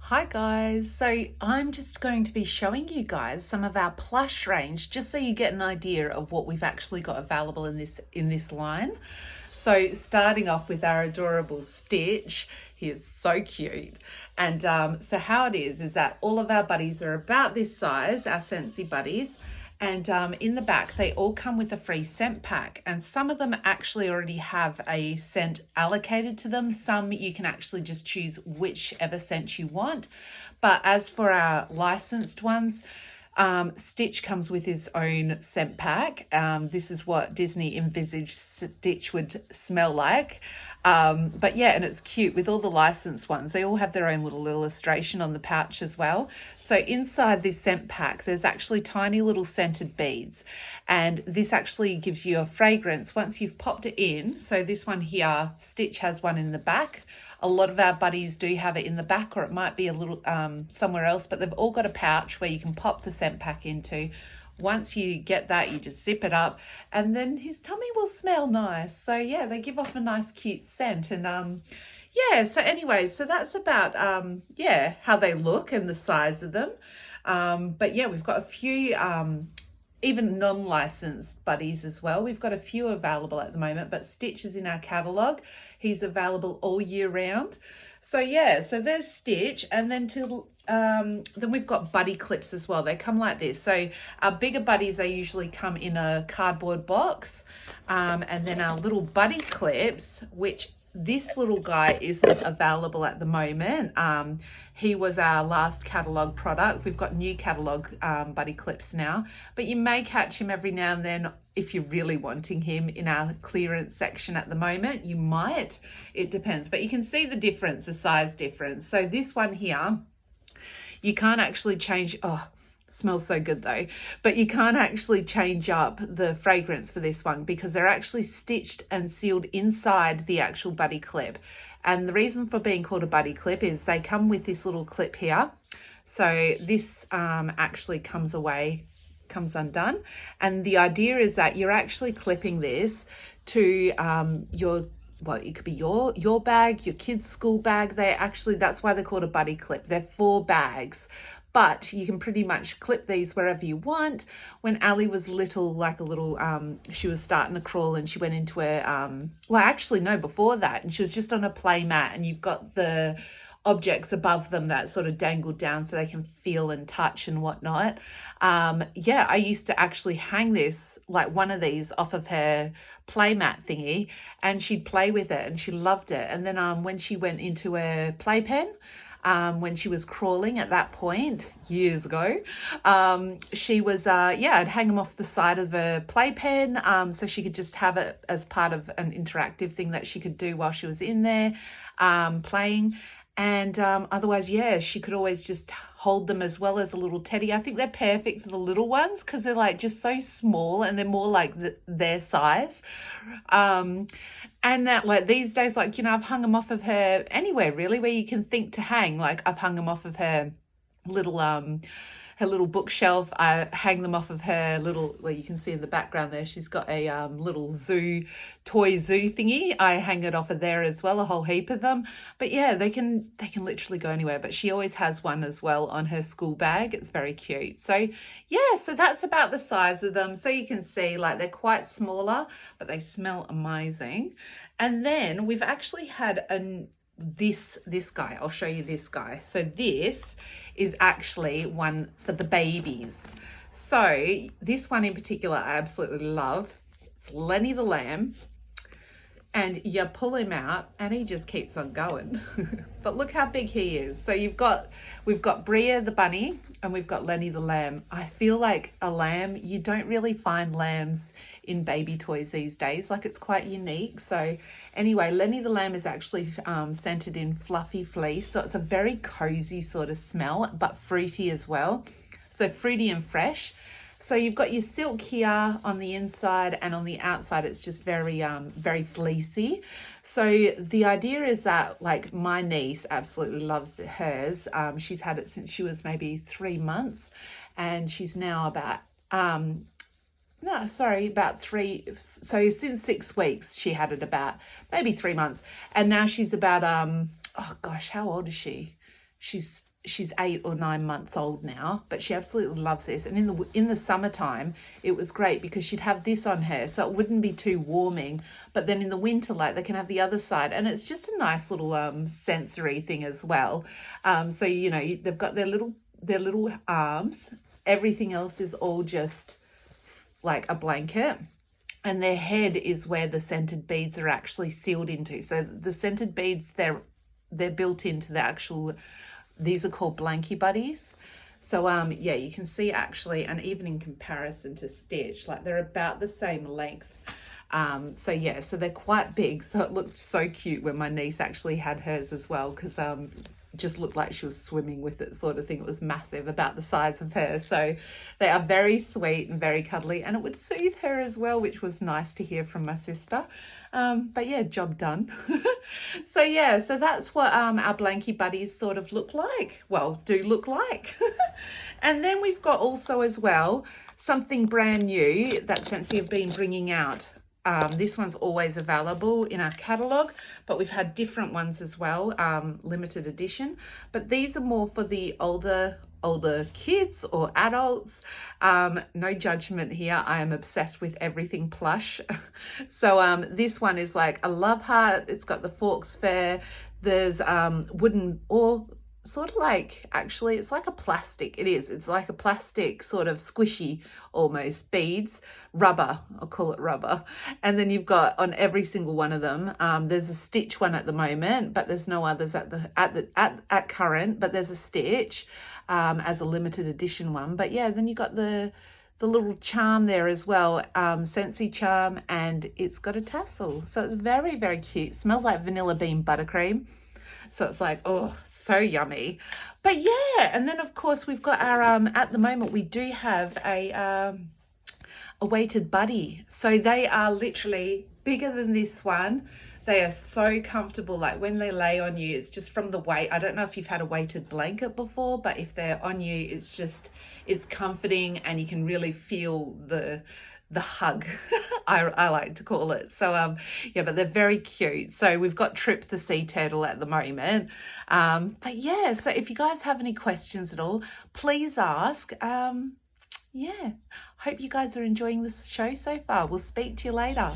Hi guys, so I'm just going to be showing you guys some of our plush range just so you get an idea of what we've actually got available in this line. So starting off with our adorable Stitch, he is so cute. And so how it is that all of our buddies are about this size, our Scentsy buddies. And in the back, they all come with a free scent pack. And some of them actually already have a scent allocated to them. Some you can actually just choose whichever scent you want. But as for our licensed ones, Stitch comes with his own scent pack. This is what Disney envisaged Stitch would smell like. But yeah, and it's cute with all the licensed ones. They all have their own little illustration on the pouch as well. So inside this scent pack, there's actually tiny little scented beads. And this actually gives you a fragrance once you've popped it in. So this one here, Stitch has one in the back. A lot of our buddies do have it in the back, or it might be a little somewhere else, but they've all got a pouch where you can pop the scent pack into. Once you get that, you just zip it up and then his tummy will smell nice. So yeah, they give off a nice cute scent. And yeah, so anyways, so that's about yeah, how they look and the size of them. But yeah, we've got a few even non-licensed buddies as well. We've got a few available at the moment, but Stitch is in our catalogue. He's available all year round. So yeah, so there's Stitch, and then then we've got buddy clips as well. They come like this. So our bigger buddies, they usually come in a cardboard box, and then our little buddy clips, which this little guy isn't available at the moment. He was our last catalogue product. We've got new catalogue buddy clips now, but you may catch him every now and then if you're really wanting him in our clearance section at the moment. You might, it depends, but you can see the difference, the size difference. So this one here, you can't actually change, oh, smells so good though, but you can't actually change up the fragrance for this one because they're actually stitched and sealed inside the actual buddy clip. And the reason for being called a buddy clip is they come with this little clip here. So this actually comes undone. And the idea is that you're actually clipping this to well, it could be your bag, your kid's school bag. That's why they're called a buddy clip. They're 4 bags, but you can pretty much clip these wherever you want. When Ali was little, like a little, she was starting to crawl and she went into a, well, actually, no, before that, and she was just on a play mat, and you've got the objects above them that sort of dangled down so they can feel and touch and whatnot. Yeah, I used to actually hang this, like one of these, off of her playmat thingy, and she'd play with it and she loved it. And then when she went into a playpen, when she was crawling at that point years ago, she was yeah, I'd hang them off the side of a playpen, so she could just have it as part of an interactive thing that she could do while she was in there playing. And otherwise, yeah, she could always just hold them as well as a little teddy. I think they're perfect for the little ones because they're like just so small and they're more like their size. And that, like, these days, like, I've hung them off of her anywhere really where you can think to hang. Like, I've hung them off of her little bookshelf. I hang them off of her little, well, you can see in the background there, she's got a little toy zoo thingy. I hang it off of there as well, a whole heap of them. But yeah, they can literally go anywhere. But she always has one as well on her school bag. It's very cute. So yeah, so that's about the size of them. So you can see, like, they're quite smaller, but they smell amazing. And then we've actually had this guy. I'll show you this guy. So this is actually one for the babies. So this one in particular I absolutely love. It's Lenny the Lamb, and you pull him out and he just keeps on going. But look how big he is. So we've got Bria the bunny and we've got Lenny the Lamb. I feel like a lamb, you don't really find lambs in baby toys these days. Like, it's quite unique. So anyway, Lenny the Lamb is actually scented in fluffy fleece. So it's a very cozy sort of smell, but fruity as well. So fruity and fresh. So you've got your silk here on the inside, and on the outside it's just very very fleecy. So the idea is that, like, my niece absolutely loves hers. She's had it since she was maybe 3 months, and she's now about about 3. So since 6 weeks she had it, about maybe 3 months, and now she's about oh gosh, how old is she? She's she's 8 or 9 months old now, but she absolutely loves this. And in the summertime, it was great because she'd have this on her, so it wouldn't be too warming. But then in the winter, like, they can have the other side, and it's just a nice little sensory thing as well. So you know, they've got their little arms. Everything else is all just like a blanket. And their head is where the scented beads are actually sealed into. So the scented beads, they're built into the actual, these are called Blankie Buddies. So yeah, you can see actually, and even in comparison to Stitch, like they're about the same length. So yeah, so they're quite big. So it looked so cute when my niece actually had hers as well, because just looked like she was swimming with it, sort of thing. It was massive, about the size of her. So they are very sweet and very cuddly, and it would soothe her as well, which was nice to hear from my sister. But yeah, job done. So yeah, so that's what our Blankie Buddies sort of look like. Well, do look like. And then we've got also as well something brand new that Scentsy have been bringing out. This one's always available in our catalogue, but we've had different ones as well, limited edition. But these are more for the older kids or adults. No judgment here. I am obsessed with everything plush. So this one is like a love heart. It's got the Forks Fair. There's wooden, or sort of like, actually it's like a plastic, it's like a plastic sort of squishy almost beads, rubber, I'll call it rubber. And then you've got on every single one of them, there's a Stitch one at the moment, but there's no others at current, but there's a Stitch as a limited edition one. But yeah, then you got the little charm there as well, Scentsy charm, and it's got a tassel. So it's very, very cute. Smells like vanilla bean buttercream. So it's like, oh, so yummy. But yeah, and then of course we've got our, at the moment we do have a weighted buddy. So they are literally bigger than this one. They are so comfortable, like when they lay on you, it's just from the weight. I don't know if you've had a weighted blanket before, but if they're on you, it's comforting, and you can really feel the hug, I like to call it. So yeah, but they're very cute. So we've got Trip the sea turtle at the moment. But yeah, so if you guys have any questions at all, please ask. Yeah, hope you guys are enjoying this show so far. We'll speak to you later.